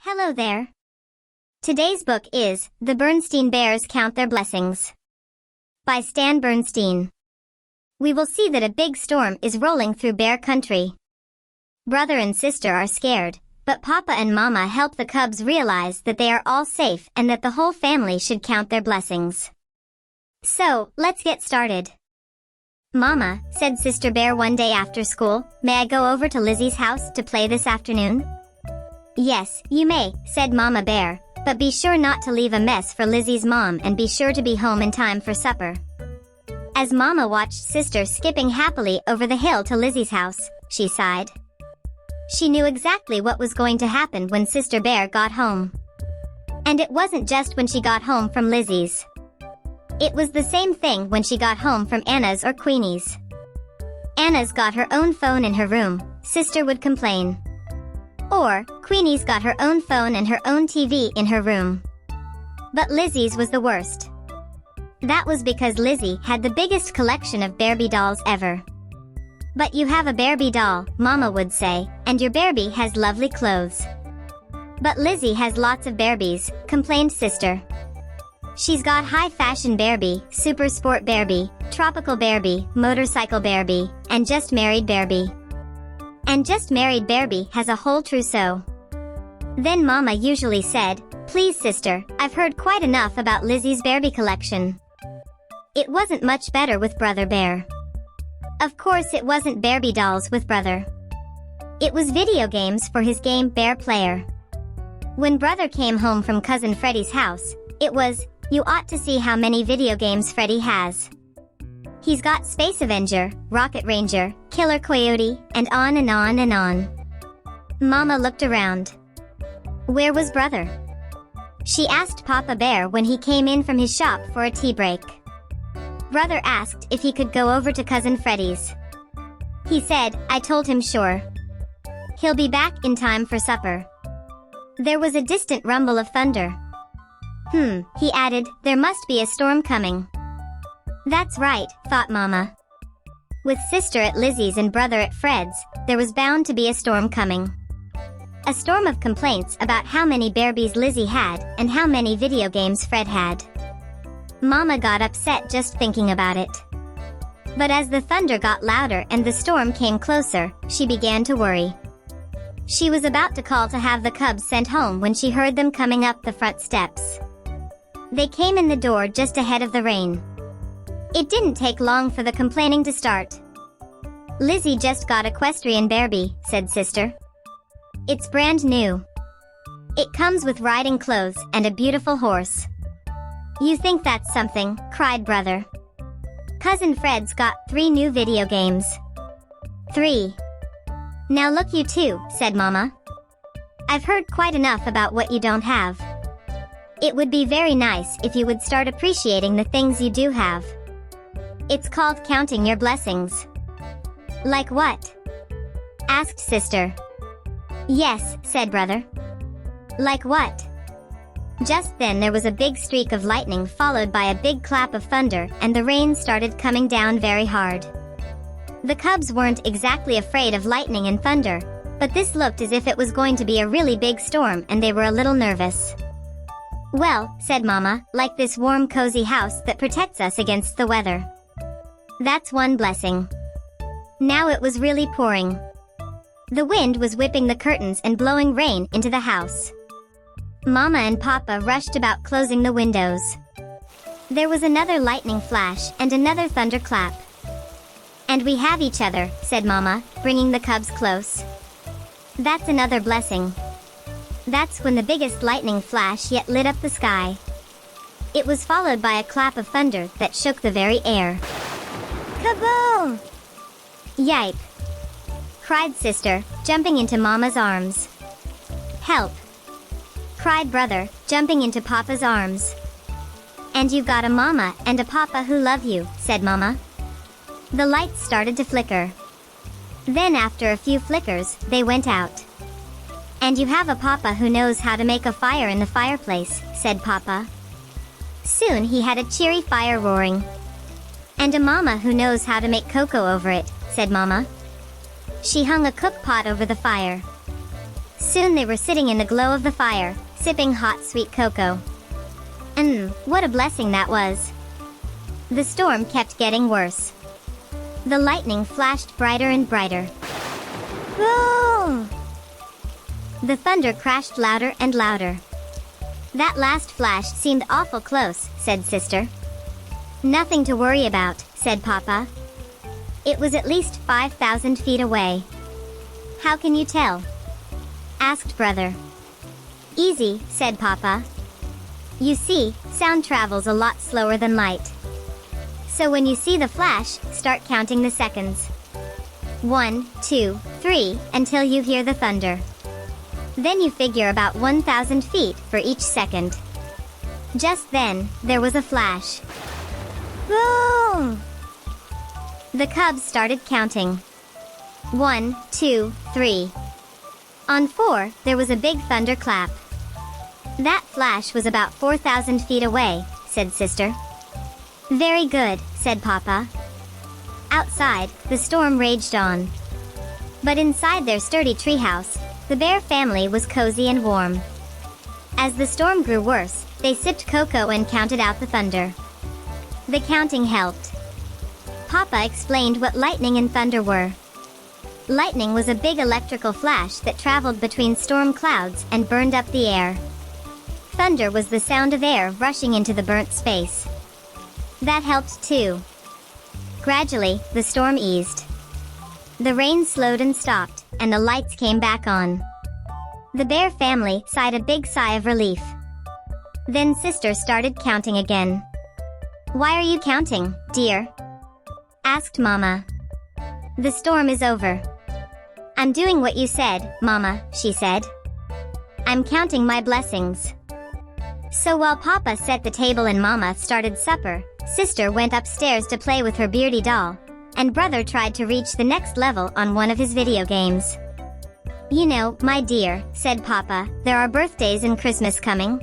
Hello there. Today's book is The Berenstain Bears Count Their Blessings by Stan Berenstain. We will see that a big storm is rolling through bear country. Brother and sister are scared, but Papa and Mama help the cubs realize that they are all safe and that the whole family should count their blessings. So, let's get started. Mama, said Sister Bear one day after school, may I go over to Lizzie's house to play this afternoon? Yes, you may, said Mama Bear, but be sure not to leave a mess for Lizzie's mom and be sure to be home in time for supper. As Mama watched Sister skipping happily over the hill to Lizzie's house, she sighed. She knew exactly what was going to happen when Sister Bear got home. And it wasn't just when she got home from Lizzie's. It was the same thing when she got home from Anna's or Queenie's. Anna's got her own phone in her room, Sister would complain. Or, Queenie's got her own phone and her own TV in her room. But Lizzie's was the worst. That was because Lizzie had the biggest collection of Barbie dolls ever. But you have a Barbie doll, Mama would say, and your Barbie has lovely clothes. But Lizzie has lots of Barbies, complained Sister. She's got high-fashion Barbie, super sport Barbie, tropical Barbie, motorcycle Barbie, and just married Barbie. And just married Barbie has a whole trousseau. Then Mama usually said, please sister, I've heard quite enough about Lizzie's Barbie collection. It wasn't much better with Brother Bear. Of course it wasn't Barbie dolls with Brother. It was video games for his game Bear Player. When Brother came home from Cousin Freddie's house, it was, you ought to see how many video games Freddie has. He's got Space Avenger, Rocket Ranger, Killer Coyote, and on and on and on. Mama looked around. Where was Brother? She asked Papa Bear when he came in from his shop for a tea break. Brother asked if he could go over to Cousin Freddie's. He said, I told him sure. He'll be back in time for supper. There was a distant rumble of thunder. He added, there must be a storm coming. That's right, thought Mama. With Sister at Lizzie's and Brother at Fred's, there was bound to be a storm coming. A storm of complaints about how many Barbies Lizzie had and how many video games Fred had. Mama got upset just thinking about it. But as the thunder got louder and the storm came closer, she began to worry. She was about to call to have the cubs sent home when she heard them coming up the front steps. They came in the door just ahead of the rain. It didn't take long for the complaining to start. Lizzie just got Equestrian Barbie, said Sister. It's brand new. It comes with riding clothes and a beautiful horse. You think that's something, cried Brother. Cousin Fred's got 3 new video games. 3. Now look you two, said Mama. I've heard quite enough about what you don't have. It would be very nice if you would start appreciating the things you do have. It's called counting your blessings. Like what? Asked Sister. Yes, said Brother. Like what? Just then there was a big streak of lightning followed by a big clap of thunder and the rain started coming down very hard. The cubs weren't exactly afraid of lightning and thunder, but this looked as if it was going to be a really big storm and they were a little nervous. Well, said Mama, like this warm cozy house that protects us against the weather. That's one blessing. Now it was really pouring. The wind was whipping the curtains and blowing rain into the house. Mama and Papa rushed about closing the windows. There was another lightning flash and another thunderclap. And we have each other, said Mama, bringing the cubs close. That's another blessing. That's when the biggest lightning flash yet lit up the sky. It was followed by a clap of thunder that shook the very air. Kaboom! Yipe! Cried Sister, jumping into Mama's arms. Help! Cried Brother, jumping into Papa's arms. And you've got a Mama and a Papa who love you, said Mama. The lights started to flicker. Then after a few flickers, they went out. And you have a Papa who knows how to make a fire in the fireplace, said Papa. Soon he had a cheery fire roaring. And a Mama who knows how to make cocoa over it, said Mama. She hung a cook pot over the fire. Soon they were sitting in the glow of the fire, sipping hot sweet cocoa. What a blessing that was. The storm kept getting worse. The lightning flashed brighter and brighter. Whoa! The thunder crashed louder and louder. That last flash seemed awful close, said Sister. Nothing to worry about, said Papa. It was at least 5,000 feet away. How can you tell? Asked Brother. Easy, said Papa. You see, sound travels a lot slower than light. So when you see the flash, start counting the seconds. 1, 2, 3, until you hear the thunder. Then you figure about 1,000 feet for each second. Just then, there was a flash. Boom! The cubs started counting. 1, 2, 3. On 4, there was a big thunderclap. That flash was about 4,000 feet away, said Sister. Very good, said Papa. Outside, the storm raged on. But inside their sturdy treehouse, the bear family was cozy and warm. As the storm grew worse, they sipped cocoa and counted out the thunder. The counting helped. Papa explained what lightning and thunder were. Lightning was a big electrical flash that traveled between storm clouds and burned up the air. Thunder was the sound of air rushing into the burnt space. That helped too. Gradually, the storm eased. The rain slowed and stopped, and the lights came back on. The bear family sighed a big sigh of relief. Then Sister started counting again. Why are you counting, dear? Asked Mama. The storm is over. I'm doing what you said, Mama, she said. I'm counting my blessings. So while Papa set the table and Mama started supper, Sister went upstairs to play with her beardy doll, and Brother tried to reach the next level on one of his video games. You know, my dear, said Papa, there are birthdays and Christmas coming.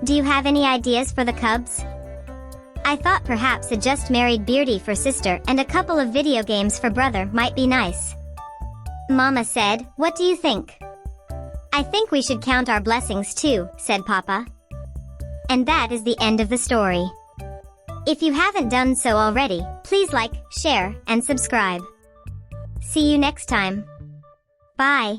Do you have any ideas for the cubs? I thought perhaps a just married beardy for Sister and a couple of video games for Brother might be nice. Mama said, what do you think? I think we should count our blessings too, said Papa. And that is the end of the story. If you haven't done so already, please like, share, and subscribe. See you next time. Bye.